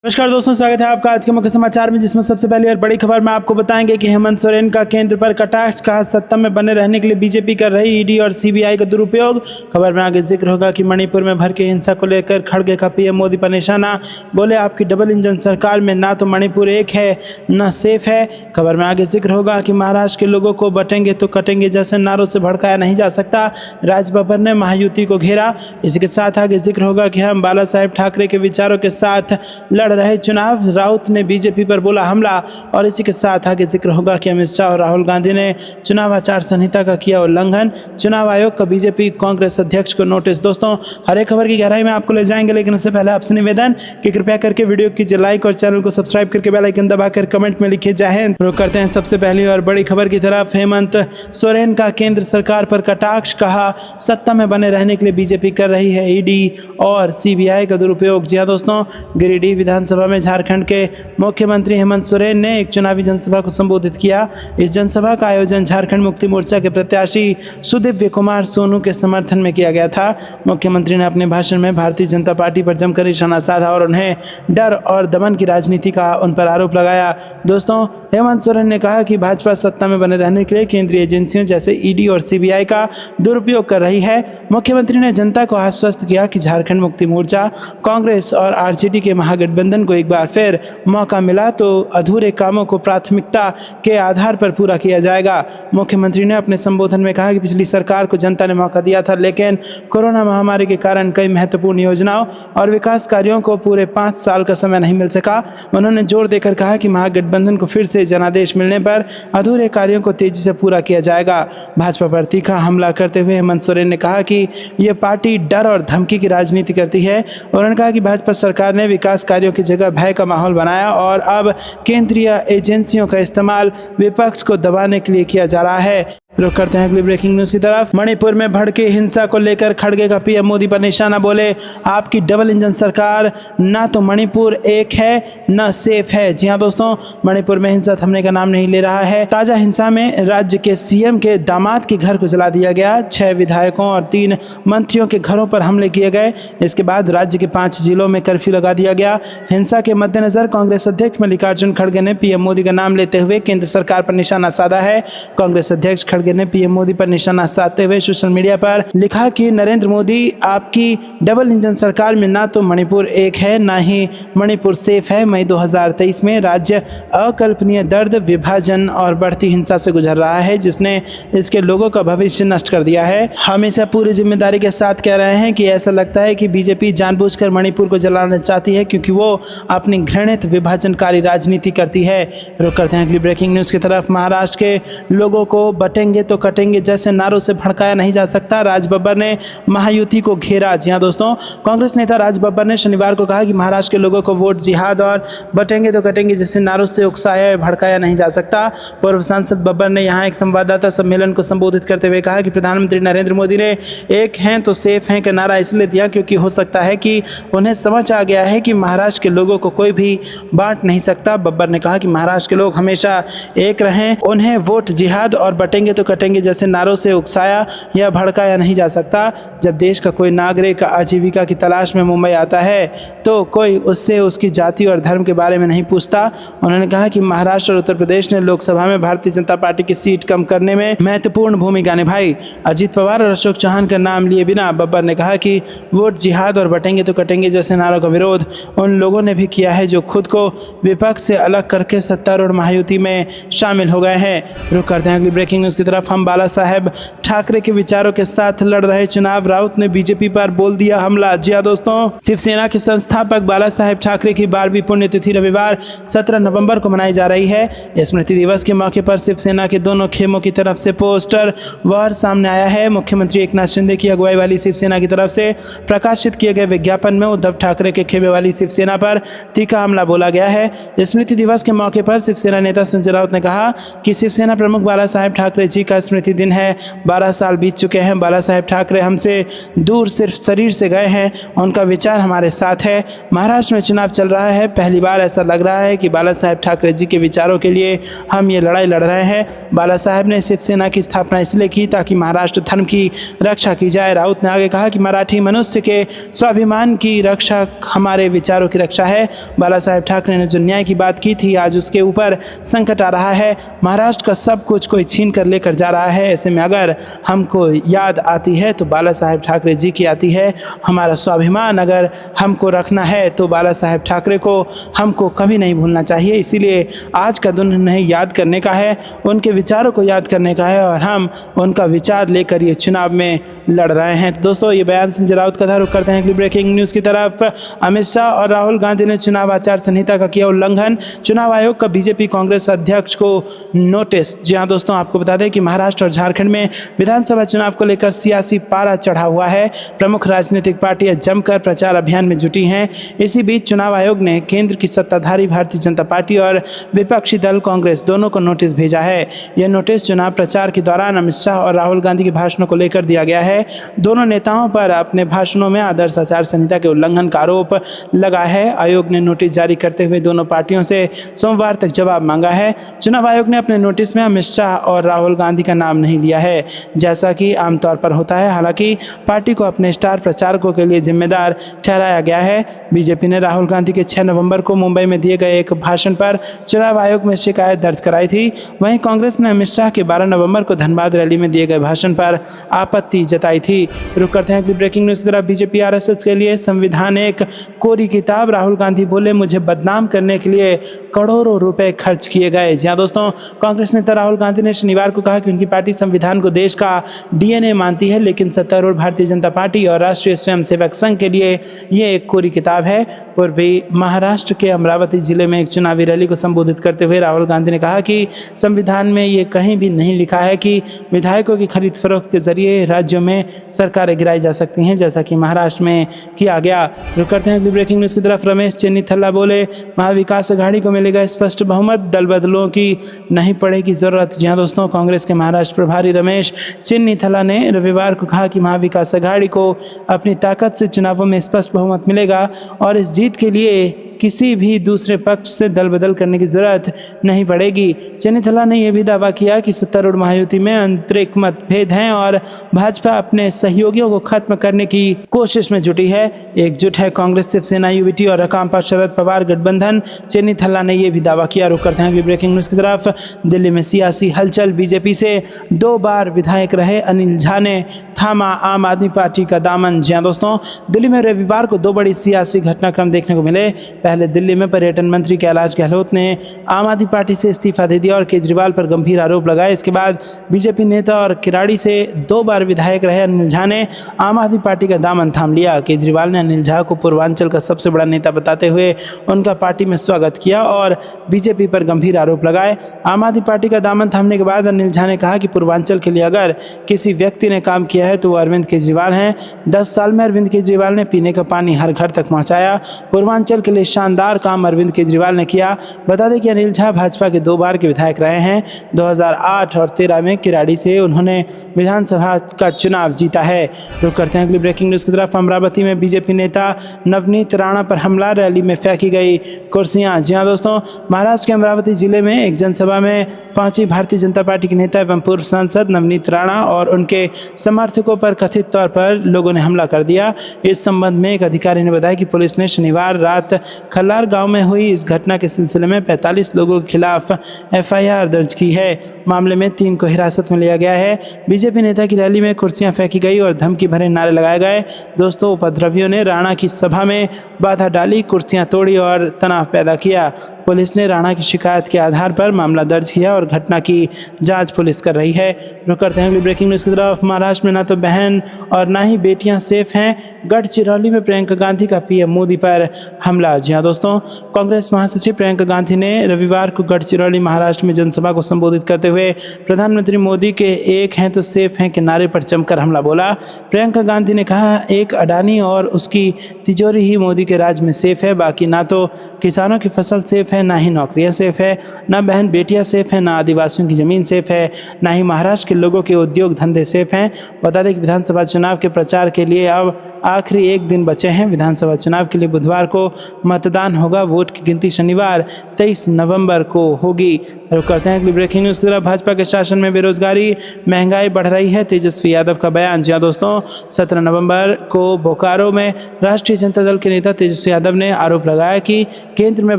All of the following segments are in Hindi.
नमस्कार दोस्तों, स्वागत है आपका आज के मुख्य समाचार में, जिसमें सबसे पहली और बड़ी खबर में आपको बताएंगे कि हेमंत सोरेन का केंद्र पर कटाक्ष, कहा सत्ता में बने रहने के लिए बीजेपी कर रही ईडी और सीबीआई का दुरुपयोग। खबर में आगे जिक्र होगा कि मणिपुर में भड़के हिंसा को लेकर खड़गे का पीएम मोदी पर निशाना, बोले आपकी डबल इंजन सरकार में ना तो मणिपुर एक है न सेफ है। खबर में आगे जिक्र होगा कि महाराष्ट्र के लोगों को बटेंगे तो कटेंगे जैसे नारों से भड़काया नहीं जा सकता, राजभवन ने महायुति को घेरा। इसी के साथ आगे जिक्र होगा कि हम बाला साहेब ठाकरे के विचारों के साथ लड़ रहे चुनाव, राउत ने बीजेपी पर बोला हमला। और इसी के साथ आगे जिक्र होगा कि अमित शाह और राहुल गांधी ने चुनाव आचार संहिता का किया उल्लंघन, चुनाव आयोग का बीजेपी कांग्रेस अध्यक्ष को नोटिस। दोस्तों, हर एक खबर की गहराई में आपको ले जाएंगे, लेकिन उससे पहले आपसे निवेदन कि कृपया करके वीडियो कीजिए लाइक और चैनल को सब्सक्राइब करके बेल आइकन दबाकर कमेंट में लिखिए जय हिंद। रुक करते हैं सबसे पहली और बड़ी खबर की तरफ। हेमंत सोरेन का केंद्र सरकार पर कटाक्ष, कहा सत्ता में बने रहने के लिए बीजेपी कर रही है ईडी और सीबीआई का दुरुपयोग। जी हाँ दोस्तों, गिरिडीह विधानसभा में झारखंड के मुख्यमंत्री हेमंत सोरेन ने एक चुनावी जनसभा को संबोधित किया। इस जनसभा का आयोजन झारखंड मुक्ति मोर्चा के प्रत्याशी सुदिव्य कुमार सोनू के समर्थन में किया गया था। मुख्यमंत्री ने अपने भाषण में भारतीय जनता पार्टी पर जमकर निशाना साधा और उन्हें डर और दमन की राजनीति का उन पर आरोप लगाया। दोस्तों, हेमंत सोरेन ने कहा कि भाजपा सत्ता में बने रहने के लिए केंद्रीय एजेंसियों जैसे ईडी और सीबीआई का दुरुपयोग कर रही है। मुख्यमंत्री ने जनता को आश्वस्त किया कि झारखंड मुक्ति मोर्चा, कांग्रेस और आरजेडी के महागठबंधन को एक बार फिर मौका मिला तो अधूरे कामों को प्राथमिकता के आधार पर पूरा किया जाएगा। मुख्यमंत्री ने अपने संबोधन में कहा कि पिछली सरकार को जनता ने मौका दिया था, लेकिन कोरोना महामारी के कारण कई महत्वपूर्ण योजनाओं और विकास कार्यों को पूरे 5 साल का समय नहीं मिल सका। उन्होंने जोर देकर कहा कि महागठबंधन को फिर से जनादेश मिलने पर अधूरे कार्यों को तेजी से पूरा किया जाएगा। भाजपा पर तीखा हमला करते हुए हेमंत सोरेन ने कहा कि यह पार्टी डर और धमकी की राजनीति करती है। उन्होंने कहा कि भाजपा सरकार ने विकास कार्यों की जगह भय का माहौल बनाया और अब केंद्रीय एजेंसियों का इस्तेमाल विपक्ष को दबाने के लिए किया जा रहा है। रुक करते हैं अगली ब्रेकिंग न्यूज की तरफ। मणिपुर में भड़के हिंसा को लेकर खड़गे का पीएम मोदी पर निशाना, बोले आपकी डबल इंजन सरकार, ना तो मणिपुर एक है न सेफ है। जी हाँ दोस्तों, मणिपुर में हिंसा थमने का नाम नहीं ले रहा है। ताजा हिंसा में राज्य के सीएम के दामाद के घर को जला दिया गया, 6 विधायकों और 3 मंत्रियों के घरों पर हमले किए गए। इसके बाद राज्य के 5 जिलों में कर्फ्यू लगा दिया गया। हिंसा के मद्देनजर कांग्रेस अध्यक्ष मल्लिकार्जुन खड़गे ने पीएम मोदी का नाम लेते हुए केंद्र सरकार पर निशाना साधा है। कांग्रेस अध्यक्ष खड़गे ने पीएम मोदी पर निशाना साधते हुए सोशल मीडिया पर लिखा कि नरेंद्र मोदी, आपकी डबल इंजन सरकार में ना तो मणिपुर एक है ना ही मणिपुर सेफ है। मई 2023 में राज्य अकल्पनीय दर्द, विभाजन और बढ़ती हिंसा से गुजर रहा है, जिसने इसके लोगों का भविष्य नष्ट कर दिया है। हम इसे पूरी जिम्मेदारी के साथ कह रहे हैं कि ऐसा लगता है कि बीजेपी जानबूझकर मणिपुर को जलाना चाहती है, क्योंकि वो अपनी घृणित विभाजनकारी राजनीति करती है। रुक करते हैं अगली ब्रेकिंग न्यूज की तरफ। महाराष्ट्र के लोगों को बटेंगे तो कटेंगे जैसे नारों से भड़काया नहीं जा सकता, राज बब्बर ने महायुति को घेरा। जी हां दोस्तों, कांग्रेस नेता राज बब्बर ने शनिवार को कहा कि महाराष्ट्र के लोगों को वोट जिहाद और बटेंगे तो कटेंगे जैसे नारों से उकसाया भड़काया नहीं जा सकता। पूर्व सांसद बब्बर ने यहां एक संवाददाता सम्मेलन को संबोधित करते हुए कहा कि प्रधानमंत्री नरेंद्र मोदी ने एक हैं तो सेफ हैं का नारा इसलिए दिया क्योंकि हो सकता है कि उन्हें समझ आ गया है कि महाराष्ट्र के लोगों को कोई भी बांट नहीं सकता। बब्बर ने कहा कि महाराष्ट्र के लोग हमेशा एक रहें, उन्हें वोट जिहाद और बटेंगे तो कटेंगे जैसे नारों से उकसाया या भड़काया नहीं जा सकता। जब देश का कोई नागरिक आजीविका की तलाश में मुंबई आता है तो कोई उससे उसकी जाति और धर्म के बारे में नहीं पूछता। उन्होंने कहा कि महाराष्ट्र और उत्तर प्रदेश ने लोकसभा में भारतीय जनता पार्टी की सीट कम करने में महत्वपूर्ण भूमिका निभाई। अजीत पवार और अशोक चौहान का नाम लिए बिना बब्बर ने कहा कि वोट जिहाद और बटेंगे तो कटेंगे जैसे नारों का विरोध उन लोगों ने भी किया है जो खुद को विपक्ष से अलग करके सत्तारूढ़ महायुति में शामिल हो गए हैं। रुक करते हैं अगली ब्रेकिंग न्यूज की तरफ। हम बाला साहेब ठाकरे के विचारों के साथ लड़ रहे चुनाव, राउत ने बीजेपी पर बोल दिया हमला। जी हां दोस्तों, शिवसेना के संस्थापक बाला साहेब ठाकरे की 12वीं पुण्यतिथि रविवार 17 नवंबर को मनाई जा रही है। स्मृति दिवस के मौके पर शिवसेना के दोनों खेमों की तरफ से पोस्टर वार सामने आया है। मुख्यमंत्री एकनाथ शिंदे की अगुवाई वाली शिवसेना की तरफ से प्रकाशित किए गए विज्ञापन में उद्धव ठाकरे के खेमे वाली शिवसेना पर तीखा हमला बोला गया है। स्मृति दिवस के मौके पर शिवसेना नेता संजय राउत ने कहा कि शिवसेना प्रमुख बाला साहेब ठाकरे जी का स्मृति दिन है। 12 साल बीत चुके हैं। बाला साहेब ठाकरे हमसे दूर सिर्फ शरीर से गए हैं, उनका विचार हमारे साथ है। महाराष्ट्र में चुनाव चल रहा है। पहली बार ऐसा लग रहा है कि बाला साहेब ठाकरे जी के विचारों के लिए हम ये लड़ाई लड़ रहे हैं। बाला साहेब ने शिवसेना की स्थापना इसलिए की ताकि महाराष्ट्र धर्म की रक्षा की जाए। राउत ने आगे कहा कि मराठी मनुष्य के स्वाभिमान की रक्षा हमारे विचारों की रक्षा है। बाला साहेब ठाकरे ने जो न्याय की बात की थी, आज उसके ऊपर संकट आ रहा है। महाराष्ट्र का सब कुछ कोई छीन कर लेकर जा रहा है। ऐसे में अगर हमको याद आती है तो बाला साहेब ठाकरे जी की आती है। हमारा स्वाभिमान अगर हमको रखना है तो बाला साहेब ठाकरे को हमको कभी नहीं भूलना चाहिए। इसीलिए आज का दिन नहीं याद करने का है, उनके विचारों को याद करने का है और हम उनका विचार लेकर ये चुनाव में लड़ रहे हैं। तो दोस्तों, ये बयान संजय राउत का था। रुख करते हैं अगली ब्रेकिंग न्यूज़ की तरफ। अमित शाह और राहुल गांधी ने चुनाव आचार संहिता का किया उल्लंघन। चुनाव आयोग का बीजेपी कांग्रेस अध्यक्ष को नोटिस। जी हाँ दोस्तों, आपको बता दें कि महाराष्ट्र और झारखंड में विधानसभा चुनाव को लेकर सियासी पारा चढ़ा हुआ है। प्रमुख राजनीतिक पार्टियां जमकर प्रचार अभियान में जुटी हैं। इसी बीच चुनाव आयोग ने केंद्र की सत्ताधारी भारतीय जनता पार्टी और विपक्षी दल कांग्रेस दोनों को नोटिस भेजा है। यह नोटिस चुनाव प्रचार के दौरान अमित शाह और राहुल गांधी के भाषणों को लेकर दिया गया है। दोनों नेताओं पर अपने भाषणों में आदर्श आचार संहिता के उल्लंघन का आरोप लगा है। आयोग ने नोटिस जारी करते हुए दोनों पार्टियों से सोमवार तक जवाब मांगा है। चुनाव आयोग ने अपने नोटिस में अमित शाह और राहुल गांधी का नाम नहीं लिया है, जैसा कि आमतौर पर होता है। हालांकि पार्टी को अपने स्टार प्रचारकों के लिए जिम्मेदार ठहराया गया है। बीजेपी ने राहुल गांधी के 6 नवंबर को मुंबई में दिए गए एक भाषण पर चुनाव आयोग में शिकायत दर्ज कराई थी। वहीं कांग्रेस ने अमित शाह के 12 नवंबर को धनबाद रैली में दिए गए भाषण पर आपत्ति जताई थी। रुक करते हैं ब्रेकिंग न्यूज़ की तरफ। बीजेपी आरएसएस के लिए संविधान एक कोरी किताब। राहुल गांधी बोले, मुझे बदनाम करने के लिए करोड़ों रुपए खर्च किए गए। जी हाँ दोस्तों, कांग्रेस नेता राहुल गांधी ने शनिवार को कहा कि उनकी पार्टी संविधान को देश का डीएनए मानती है, लेकिन सत्तारूढ़ भारतीय जनता पार्टी और राष्ट्रीय स्वयंसेवक संघ के लिए ये एक कोरी किताब है। पूर्वी महाराष्ट्र के अमरावती जिले में एक चुनावी रैली को संबोधित करते हुए राहुल गांधी ने कहा कि संविधान में ये कहीं भी नहीं लिखा है कि विधायकों की खरीद फरोख्त के जरिए राज्यों में सरकारें गिराई जा सकती हैं, जैसा कि महाराष्ट्र में किया गया। रुक करते हैं ब्रेकिंग न्यूज़ की तरफ। रमेश चेन्नीथला बोले, महाविकास अघाड़ी को मिलेगा स्पष्ट बहुमत, दल बदलों की नहीं पड़ेगी जरूरत। जी हाँ दोस्तों, कांग्रेस के महाराष्ट्र प्रभारी रमेश चेन्नीथला ने रविवार को कहा कि महाविकास अघाड़ी को अपनी ताकत से चुनावों में स्पष्ट बहुमत मिलेगा और इस जीत के लिए किसी भी दूसरे पक्ष से दल बदल करने की जरूरत नहीं पड़ेगी। चेन्नीथला ने यह भी दावा किया कि सत्तारूढ़ महायुति में आंतरिक मतभेद हैं और भाजपा अपने सहयोगियों को खत्म करने की कोशिश में जुटी है। एकजुट है कांग्रेस, शिवसेना, यूवीटी और राकांपा शरद पवार गठबंधन। चेन्नीथला ने यह भी दावा किया। रुक करते हैं ब्रेकिंग न्यूज़ की तरफ। दिल्ली में सियासी हलचल। बीजेपी से 2 बार विधायक रहे अनिल झा ने थामा आम आदमी पार्टी का दामन। जी हाँ दोस्तों, दिल्ली में रविवार को 2 बड़ी सियासी घटनाक्रम देखने को मिले। पहले दिल्ली में पर्यटन मंत्री कैलाश गहलोत ने आम आदमी पार्टी से इस्तीफा दे दिया और केजरीवाल पर गंभीर आरोप लगाए। इसके बाद बीजेपी नेता और किराड़ी से 2 बार विधायक रहे अनिल झा ने आम आदमी पार्टी का दामन थाम लिया। केजरीवाल ने अनिल झा को पूर्वांचल का सबसे बड़ा नेता बताते हुए उनका पार्टी में स्वागत किया और बीजेपी पर गंभीर आरोप लगाए। आम आदमी पार्टी का दामन थामने के बाद अनिल झा ने कहा कि पूर्वांचल के लिए अगर किसी व्यक्ति ने काम किया है तो वो अरविंद केजरीवाल हैं। 10 साल में अरविंद केजरीवाल ने पीने का पानी हर घर तक पहुँचाया। पूर्वांचल के लिए शानदार काम अरविंद केजरीवाल ने किया। बता दें कि अनिल झा भाजपा के 2 बार के विधायक रहे हैं। 2008 और 13 में किराड़ी से उन्होंने विधानसभा का चुनाव जीता है। रुक करते हैं अगली ब्रेकिंग न्यूज़ की तरफ। अमरावती में बीजेपी नेता नवनीत राणा पर हमला, रैली में फेंकी गई कुर्सियां। जी हाँ दोस्तों, महाराष्ट्र के अमरावती जिले में एक जनसभा में पहुंची भारतीय जनता पार्टी के नेता एवं पूर्व सांसद नवनीत राणा और उनके समर्थकों पर कथित तौर पर लोगों ने हमला कर दिया। इस संबंध में एक अधिकारी ने बताया कि पुलिस ने शनिवार रात खल्लार गांव में हुई इस घटना के सिलसिले में 45 लोगों के खिलाफ एफआईआर दर्ज की है। मामले में 3 को हिरासत में लिया गया है। बीजेपी नेता की रैली में कुर्सियां फेंकी गई और धमकी भरे नारे लगाए गए। दोस्तों, उपद्रवियों ने राणा की सभा में बाधा डाली, कुर्सियां तोड़ी और तनाव पैदा किया। पुलिस ने राणा की शिकायत के आधार पर मामला दर्ज किया और घटना की जांच पुलिस कर रही है। रुक करते हैं अगली ब्रेकिंग न्यूज़ की तरफ। महाराष्ट्र में ना तो बहन और ना ही बेटियां सेफ हैं। गढ़चिरौली में प्रियंका गांधी का पीएम मोदी पर हमला। जी हां दोस्तों, कांग्रेस महासचिव प्रियंका गांधी ने रविवार को गढ़चिरौली महाराष्ट्र में जनसभा को संबोधित करते हुए प्रधानमंत्री मोदी के एक हैं तो सेफ हैं के नारे पर जमकर हमला बोला। प्रियंका गांधी ने कहा, एक अडानी और उसकी तिजोरी ही मोदी के राज में सेफ है, बाकी ना तो किसानों की फसल सेफ है, ना ही नौकरियां सेफ है, ना बहन बेटियां सेफ है, ना आदिवासियों की जमीन सेफ है, ना ही महाराष्ट्र के लोगों के उद्योग धंधे सेफ हैं। बता दें कि विधानसभा चुनाव के प्रचार के लिए अब आखिरी एक दिन बचे हैं। विधानसभा चुनाव के लिए बुधवार को मतदान होगा। वोट की गिनती शनिवार 23 नवंबर को होगी। रुक करते हैं अगली ब्रेकिंग न्यूज़ की तरफ। भाजपा के शासन में बेरोजगारी महंगाई बढ़ रही है, तेजस्वी यादव का बयान। जी हां दोस्तों, 17 नवंबर को बोकारो में राष्ट्रीय जनता दल के नेता तेजस्वी यादव ने आरोप लगाया कि केंद्र में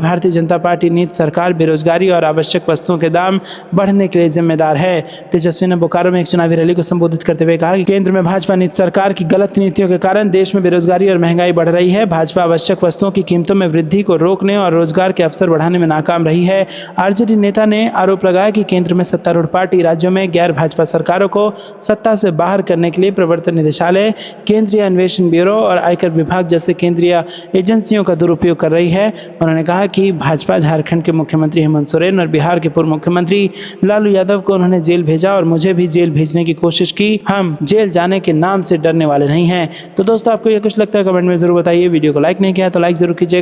भारतीय जनता पार्टी नीति सरकार बेरोजगारी और आवश्यक वस्तुओं के दाम बढ़ने के लिए जिम्मेदार है। तेजस्वी ने बोकारो में एक चुनावी रैली को संबोधित करते हुए कहा कि केंद्र में भाजपा नीति सरकार की गलत नीतियों के कारण देश में बेरोजगारी और महंगाई बढ़ रही है। भाजपा आवश्यक वस्तुओं की कीमतों में वृद्धि को रोकने और रोजगार के अवसर बढ़ाने में नाकाम रही है। आरजेडी नेता ने आरोप लगाया कि केंद्र में सत्तारूढ़ पार्टी राज्यों में गैर भाजपा सरकारों को सत्ता से बाहर करने के लिए प्रवर्तन निदेशालय, केंद्रीय अन्वेषण ब्यूरो और आयकर विभाग जैसे केंद्रीय एजेंसियों का दुरुपयोग कर रही है। उन्होंने कहा कि भाजपा झारखंड के मुख्यमंत्री हेमंत सोरेन और बिहार के पूर्व मुख्यमंत्री लालू यादव को उन्होंने जेल भेजा और मुझे भी जेल भेजने की कोशिश की। हम जेल जाने के नाम से डरने वाले नहीं हैं। तो दोस्तों, आपको ये कुछ लगता है कमेंट में जरूर बताइए। वीडियो को लाइक नहीं किया तो लाइक जरूर कीजिए।